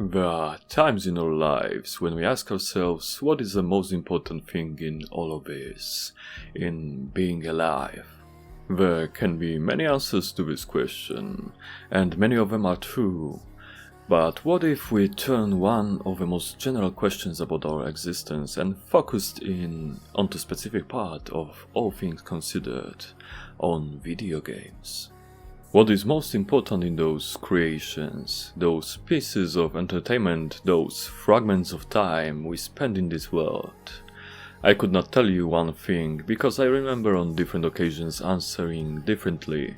There are times in our lives when we ask ourselves what is the most important thing in all of this, in being alive. There can be many answers to this question, and many of them are true. But what if we turn one of the most general questions about our existence and focused in onto specific part of all things considered, on video games? What is most important in those creations, those pieces of entertainment, those fragments of time we spend in this world? I could not tell you one thing, because I remember on different occasions answering differently.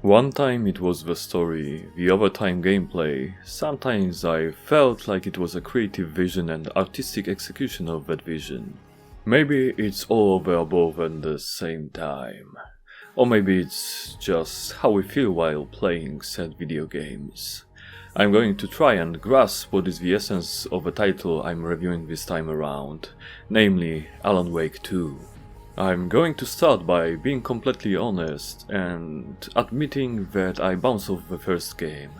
One time it was the story, the other time gameplay. Sometimes I felt like it was a creative vision and artistic execution of that vision. Maybe it's all of the above at the same time. Or maybe it's just how we feel while playing said video games. I'm going to try and grasp what is the essence of the title I'm reviewing this time around, namely Alan Wake 2. I'm going to start by being completely honest and admitting that I bounced off the first game,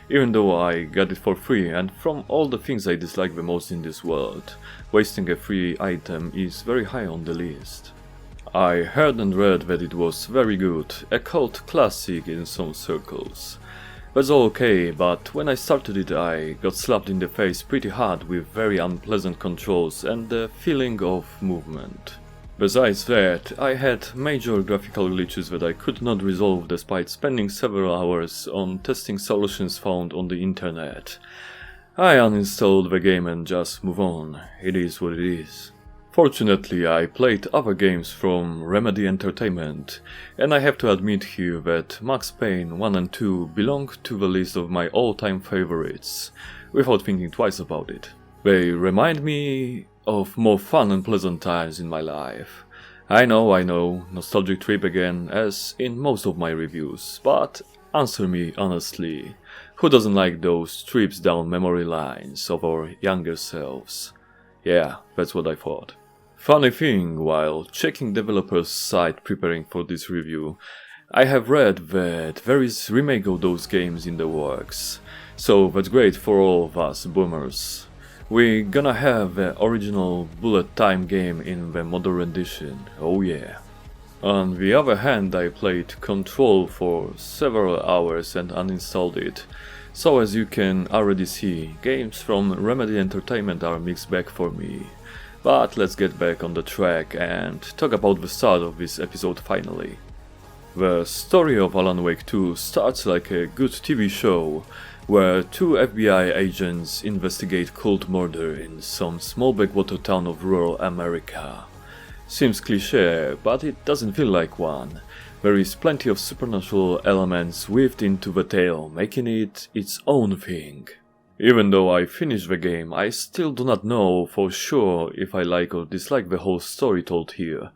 even though I got it for free, and from all the things I dislike the most in this world, wasting a free item is very high on the list. I heard and read that it was very good, a cult classic in some circles. That's all okay, but when I started it I got slapped in the face pretty hard with very unpleasant controls and the feeling of movement. Besides that, I had major graphical glitches that I could not resolve despite spending several hours on testing solutions found on the internet. I uninstalled the game and just move on, it is what it is. Fortunately, I played other games from Remedy Entertainment, and I have to admit here that Max Payne 1 and 2 belong to the list of my all-time favorites, without thinking twice about it. They remind me of more fun and pleasant times in my life. I know, nostalgic trip again, as in most of my reviews, but answer me honestly, who doesn't like those trips down memory lines of our younger selves? Yeah, that's what I thought. Funny thing, while checking developers' site preparing for this review, I have read that there is remake of those games in the works, so that's great for all of us boomers. We're gonna have the original bullet time game in the modern edition, oh yeah. On the other hand, I played Control for several hours and uninstalled it, so as you can already see, games from Remedy Entertainment are mixed bag for me. But let's get back on the track and talk about the start of this episode finally. The story of Alan Wake 2 starts like a good TV show, where two FBI agents investigate cold murder in some small backwater town of rural America. Seems cliché, but it doesn't feel like one. There is plenty of supernatural elements weaved into the tale, making it its own thing. Even though I finished the game, I still do not know for sure if I like or dislike the whole story told here,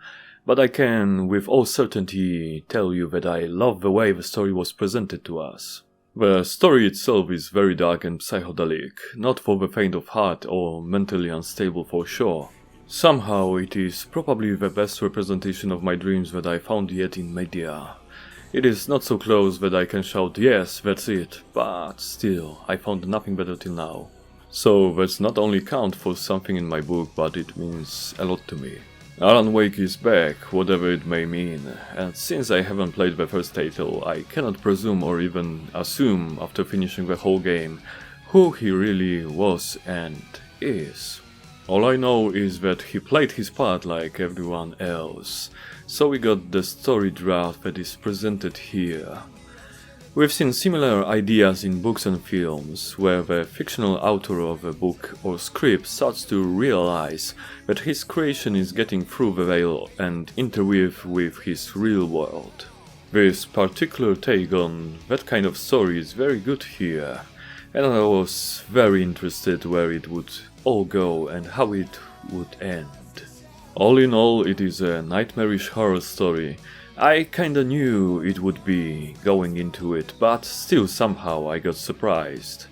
but I can with all certainty tell you that I love the way the story was presented to us. The story itself is very dark and psychedelic, not for the faint of heart or mentally unstable for sure. Somehow it is probably the best representation of my dreams that I found yet in media. It is not so close that I can shout yes, that's it, but still, I found nothing better till now. So that's not only count for something in my book, but it means a lot to me. Alan Wake is back, whatever it may mean, and since I haven't played the first title, I cannot presume or even assume after finishing the whole game who he really was and is. All I know is that he played his part like everyone else, so we got the story draft that is presented here. We've seen similar ideas in books and films, where the fictional author of a book or script starts to realize that his creation is getting through the veil and interweave with his real world. This particular take on that kind of story is very good here, and I was very interested where it would all go and how it would end. All in all, it is a nightmarish horror story. I kinda knew it would be going into it, but still somehow I got surprised.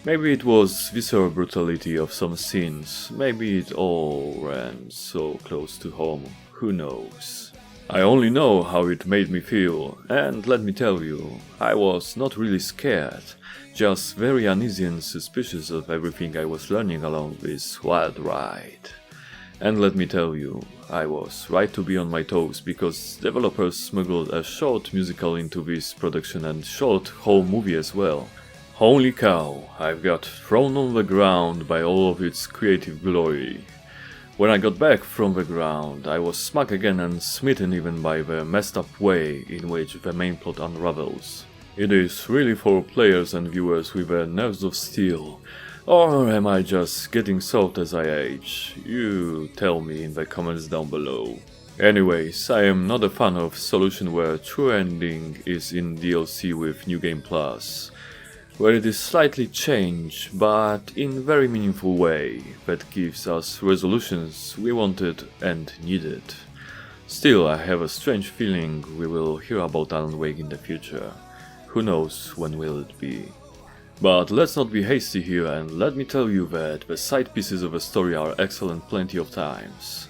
Maybe it was visceral brutality of some scenes, maybe it all ran so close to home, who knows. I only know how it made me feel, and let me tell you, I was not really scared, just very uneasy and suspicious of everything I was learning along this wild ride. And let me tell you, I was right to be on my toes because developers smuggled a short musical into this production and short whole movie as well. Holy cow, I got thrown on the ground by all of its creative glory. When I got back from the ground, I was smacked again and smitten even by the messed up way in which the main plot unravels. It is really for players and viewers with the nerves of steel. Or am I just getting soft as I age? You tell me in the comments down below. Anyways, I am not a fan of solution where true ending is in DLC with New Game Plus, where it is slightly changed, but in very meaningful way that gives us resolutions we wanted and needed. Still, I have a strange feeling we will hear about Alan Wake in the future. Who knows when will it be? But let's not be hasty here, and let me tell you that the side pieces of the story are excellent plenty of times.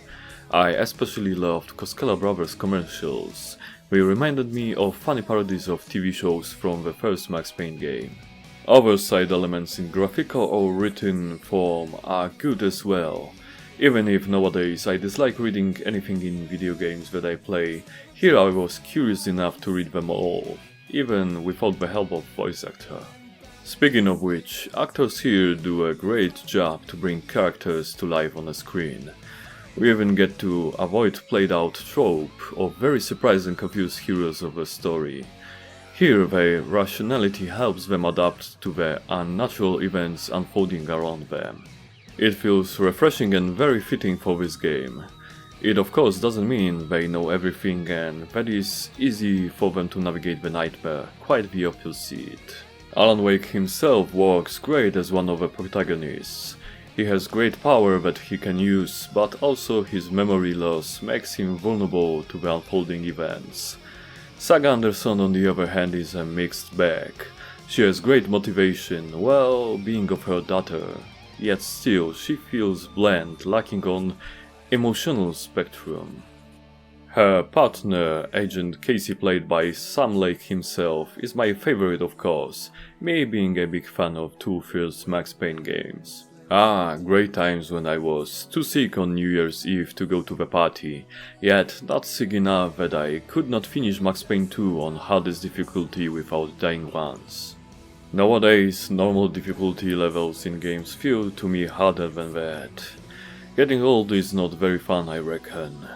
I especially loved Koskela Brothers commercials. They reminded me of funny parodies of TV shows from the first Max Payne game. Other side elements in graphical or written form are good as well. Even if nowadays I dislike reading anything in video games that I play, here I was curious enough to read them all, even without the help of voice actor. Speaking of which, actors here do a great job to bring characters to life on the screen. We even get to avoid played out trope of very surprised and confused heroes of the story. Here the rationality helps them adapt to the unnatural events unfolding around them. It feels refreshing and very fitting for this game. It of course doesn't mean they know everything and that is easy for them to navigate the nightmare, quite the opposite. Alan Wake himself works great as one of the protagonists. He has great power that he can use, but also his memory loss makes him vulnerable to the unfolding events. Saga Anderson on the other hand is a mixed bag. She has great motivation, well, being of her daughter, yet still she feels bland, lacking on emotional spectrum. Her partner, Agent Casey played by Sam Lake himself, is my favorite of course, me being a big fan of two first Max Payne games. Great times when I was too sick on New Year's Eve to go to the party, yet not sick enough that I could not finish Max Payne 2 on hardest difficulty without dying once. Nowadays, normal difficulty levels in games feel to me harder than that. Getting old is not very fun, I reckon.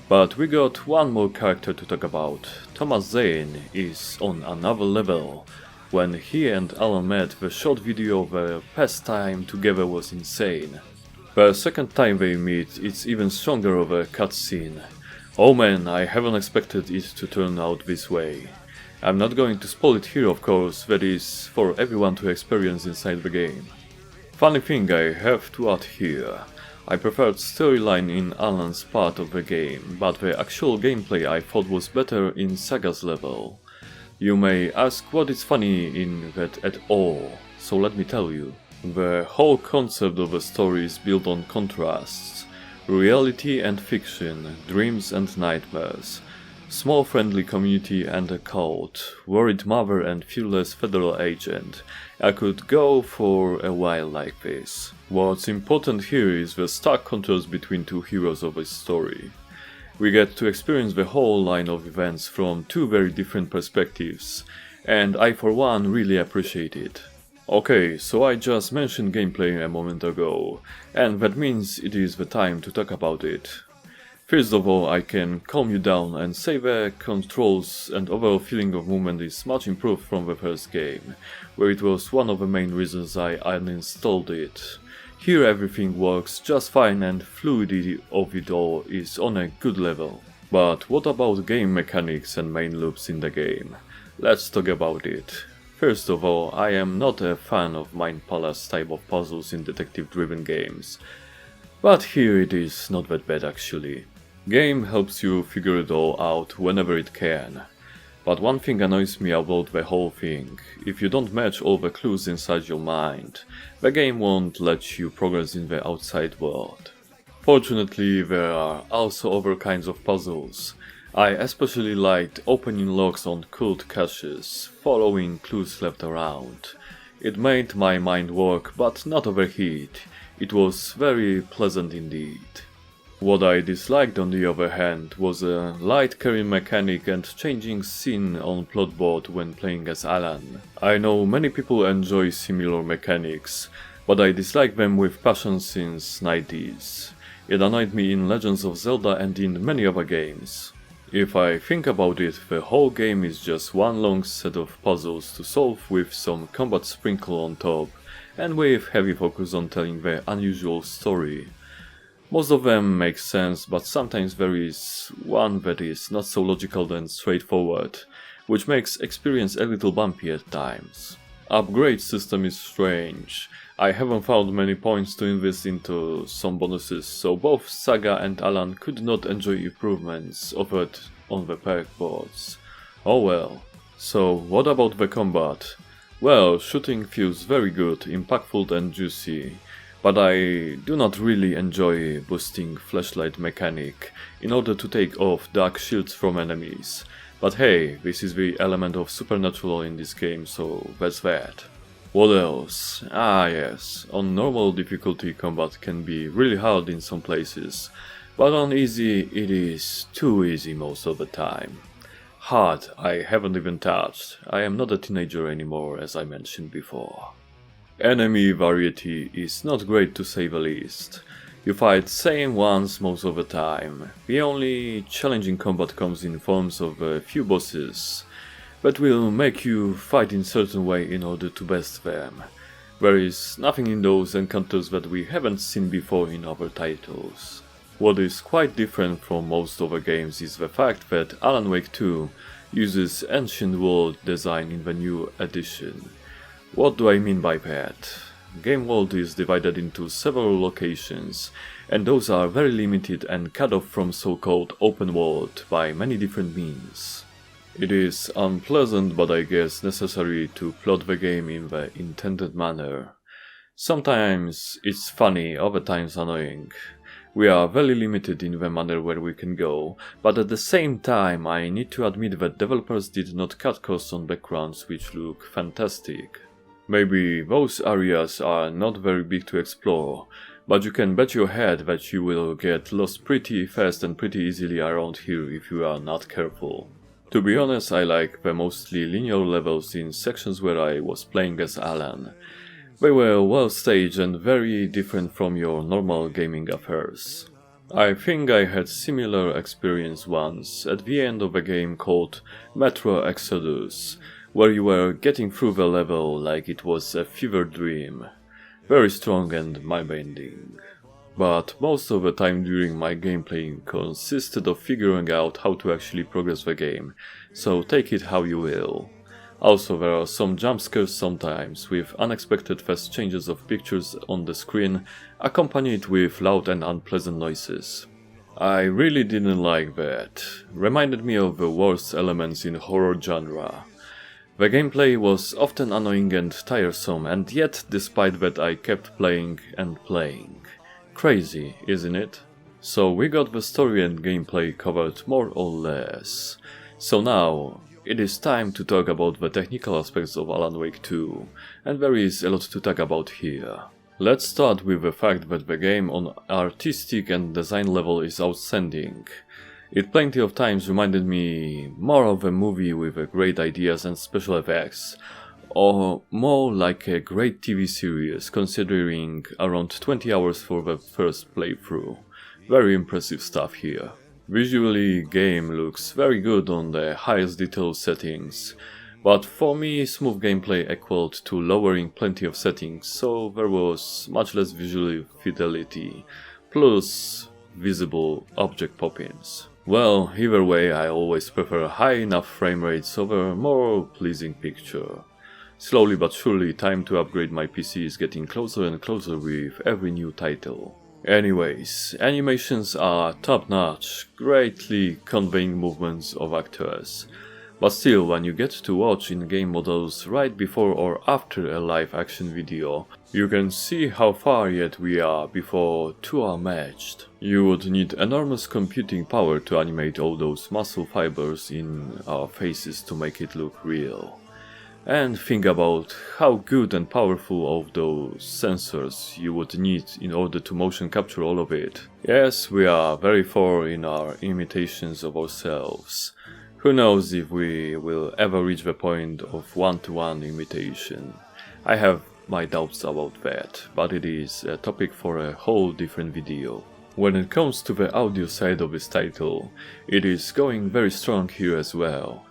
But we got one more character to talk about. Thomas Zane is on another level. When he and Alan met, the short video of their past time together was insane. The second time they meet, it's even stronger of a cutscene. Oh man, I haven't expected it to turn out this way. I'm not going to spoil it here of course, that is for everyone to experience inside the game. Funny thing I have to add here. I preferred storyline in Alan's part of the game, but the actual gameplay I thought was better in Saga's level. You may ask what is funny in that at all, so let me tell you. The whole concept of a story is built on contrasts, reality and fiction, dreams and nightmares, small friendly community and a cult, worried mother and fearless federal agent. I could go for a while like this. What's important here is the stark contrast between two heroes of a story. We get to experience the whole line of events from two very different perspectives, and I for one really appreciate it. Okay, so I just mentioned gameplay a moment ago, and that means it is the time to talk about it. First of all, I can calm you down and say the controls and overall feeling of movement is much improved from the first game, where it was one of the main reasons I uninstalled it. Here everything works just fine and fluidity of it all is on a good level. But what about game mechanics and main loops in the game? Let's talk about it. First of all, I am not a fan of Mind Palace type of puzzles in detective-driven games. But here it is not that bad actually. Game helps you figure it all out whenever it can. But one thing annoys me about the whole thing. If you don't match all the clues inside your mind, the game won't let you progress in the outside world. Fortunately, there are also other kinds of puzzles. I especially liked opening locks on cooled caches, following clues left around. It made my mind work but not overheat. It was very pleasant indeed. What I disliked on the other hand was a light carry mechanic and changing scene on plotboard when playing as Alan. I know many people enjoy similar mechanics, but I dislike them with passion since 90s. It annoyed me in Legends of Zelda and in many other games. If I think about it, the whole game is just one long set of puzzles to solve with some combat sprinkle on top, and with heavy focus on telling the unusual story. Most of them make sense, but sometimes there is one that is not so logical and straightforward, which makes experience a little bumpy at times. Upgrade system is strange. I haven't found many points to invest into some bonuses, so both Saga and Alan could not enjoy improvements offered on the perk boards. Oh well. So what about the combat? Well, shooting feels very good, impactful and juicy. But I do not really enjoy boosting flashlight mechanic in order to take off dark shields from enemies. But hey, this is the element of supernatural in this game, so that's that. What else? Ah yes, on normal difficulty combat can be really hard in some places, but on easy it is too easy most of the time. Hard I haven't even touched, I am not a teenager anymore as I mentioned before. Enemy variety is not great to say the least. You fight same ones most of the time. The only challenging combat comes in forms of a few bosses that will make you fight in certain way in order to best them. There is nothing in those encounters that we haven't seen before in other titles. What is quite different from most other games is the fact that Alan Wake 2 uses ancient world design in the new edition. What do I mean by that? Game world is divided into several locations, and those are very limited and cut off from so-called open world by many different means. It is unpleasant but I guess necessary to plot the game in the intended manner. Sometimes it's funny, other times annoying. We are very limited in the manner where we can go, but at the same time I need to admit that developers did not cut costs on backgrounds which look fantastic. Maybe those areas are not very big to explore, but you can bet your head that you will get lost pretty fast and pretty easily around here if you are not careful. To be honest, I like the mostly linear levels in sections where I was playing as Alan. They were well staged and very different from your normal gaming affairs. I think I had similar experience once at the end of a game called Metro Exodus, where you were getting through the level like it was a fever dream. Very strong and mind-bending. But most of the time during my gameplay consisted of figuring out how to actually progress the game, so take it how you will. Also there are some jump scares sometimes, with unexpected fast changes of pictures on the screen, accompanied with loud and unpleasant noises. I really didn't like that. Reminded me of the worst elements in horror genre. The gameplay was often annoying and tiresome, and yet despite that I kept playing and playing. Crazy, isn't it? So we got the story and gameplay covered more or less. So now, it is time to talk about the technical aspects of Alan Wake 2, and there is a lot to talk about here. Let's start with the fact that the game on artistic and design level is outstanding. It plenty of times reminded me more of a movie with great ideas and special effects, or more like a great TV series, considering around 20 hours for the first playthrough. Very impressive stuff here. Visually, game looks very good on the highest detail settings, but for me smooth gameplay equaled to lowering plenty of settings, so there was much less visual fidelity, plus visible object pop-ins. Well, either way I always prefer high enough frame rates over a more pleasing picture. Slowly but surely time to upgrade my PC is getting closer and closer with every new title. Anyways, animations are top notch, greatly conveying movements of actors. But still, when you get to watch in-game models right before or after a live action video, you can see how far yet we are before two are matched. You would need enormous computing power to animate all those muscle fibers in our faces to make it look real. And think about how good and powerful of those sensors you would need in order to motion capture all of it. Yes, we are very far in our imitations of ourselves. Who knows if we will ever reach the point of one-to-one imitation. I have my doubts about that, but it is a topic for a whole different video. When it comes to the audio side of this title, it is going very strong here as well.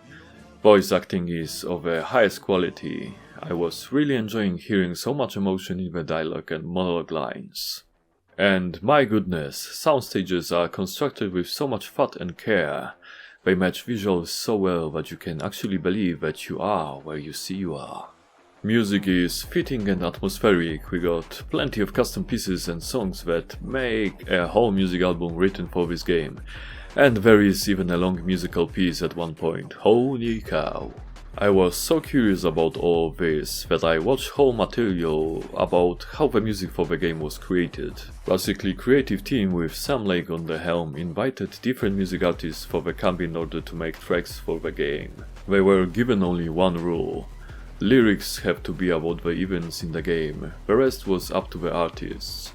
Voice acting is of the highest quality. I was really enjoying hearing so much emotion in the dialogue and monologue lines. And my goodness, sound stages are constructed with so much thought and care. They match visuals so well that you can actually believe that you are where you see you are. Music is fitting and atmospheric. We got plenty of custom pieces and songs that make a whole music album written for this game. And there is even a long musical piece at one point. Holy cow. I was so curious about all of this that I watched whole material about how the music for the game was created. Basically, creative team with Sam Lake on the helm invited different music artists for the camp in order to make tracks for the game. They were given only one rule. Lyrics have to be about the events in the game, the rest was up to the artists.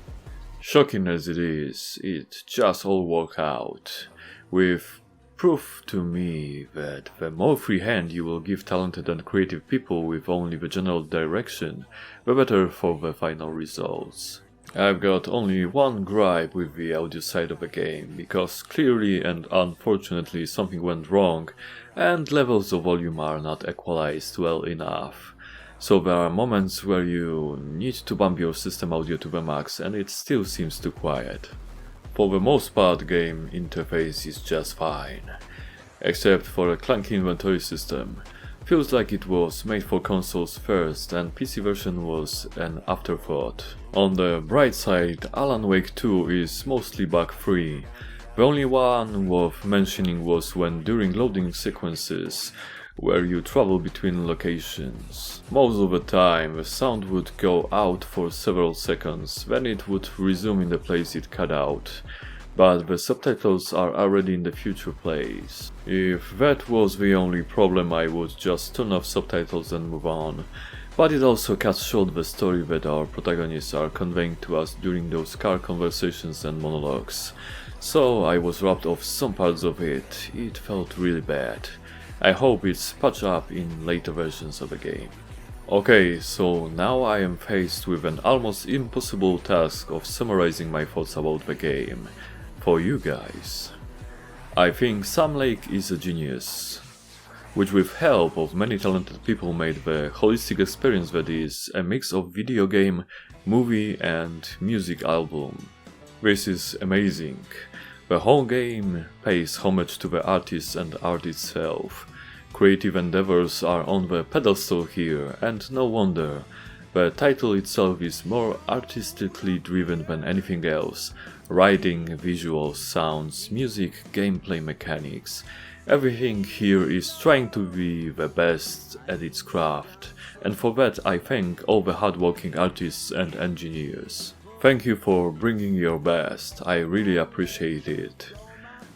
Shocking as it is, it just all worked out. With proof to me that the more free hand you will give talented and creative people with only the general direction, the better for the final results. I've got only one gripe with the audio side of the game, because clearly and unfortunately something went wrong and levels of volume are not equalized well enough. So there are moments where you need to bump your system audio to the max and it still seems too quiet. For the most part, game interface is just fine, except for a clunky inventory system. Feels like it was made for consoles first and PC version was an afterthought. On the bright side, Alan Wake 2 is mostly bug-free. The only one worth mentioning was when during loading sequences, where you travel between locations. Most of the time the sound would go out for several seconds, then it would resume in the place it cut out, but the subtitles are already in the future place. If that was the only problem, I would just turn off subtitles and move on, but it also cuts short the story that our protagonists are conveying to us during those car conversations and monologues, so I was robbed of some parts of it. It felt really bad. I hope it's patched up in later versions of the game. Okay, so now I am faced with an almost impossible task of summarizing my thoughts about the game for you guys. I think Sam Lake is a genius, which with help of many talented people made the holistic experience that is a mix of video game, movie and music album. This is amazing. The whole game pays homage to the artist and art itself. Creative endeavors are on the pedestal here, and no wonder. The title itself is more artistically driven than anything else. Writing, visuals, sounds, music, gameplay mechanics. Everything here is trying to be the best at its craft, and for that I thank all the hardworking artists and engineers. Thank you for bringing your best, I really appreciate it.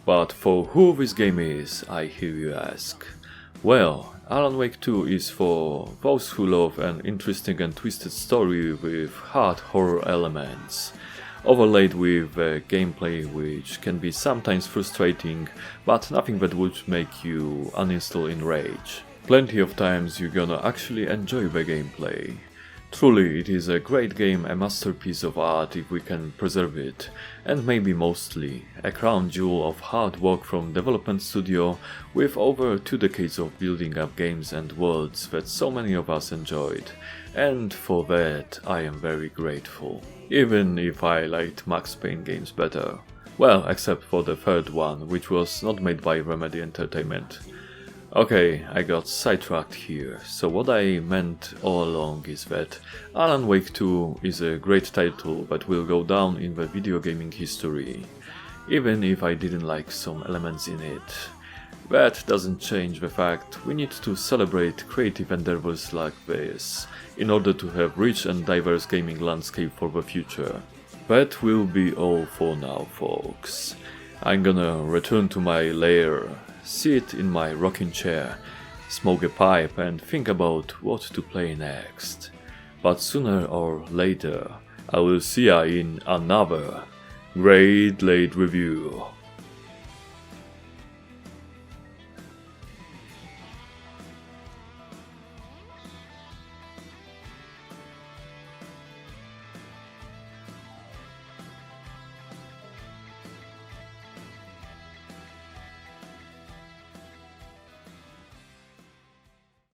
But for who this game is, I hear you ask. Well, Alan Wake 2 is for those who love an interesting and twisted story with hard horror elements, overlaid with gameplay which can be sometimes frustrating, but nothing that would make you uninstall in rage. Plenty of times you're gonna actually enjoy the gameplay. Truly, it is a great game, a masterpiece of art if we can preserve it, and maybe mostly, a crown jewel of hard work from development studio with over 2 decades of building up games and worlds that so many of us enjoyed, and for that I am very grateful. Even if I liked Max Payne games better. Well, except for the third one, which was not made by Remedy Entertainment. Okay, I got sidetracked here, so what I meant all along is that Alan Wake 2 is a great title that will go down in the video gaming history, even if I didn't like some elements in it. That doesn't change the fact we need to celebrate creative endeavors like this in order to have rich and diverse gaming landscape for the future. That will be all for now, folks. I'm gonna return to my lair, sit in my rocking chair, smoke a pipe and think about what to play next. But sooner or later, I will see ya in another Great Late Review.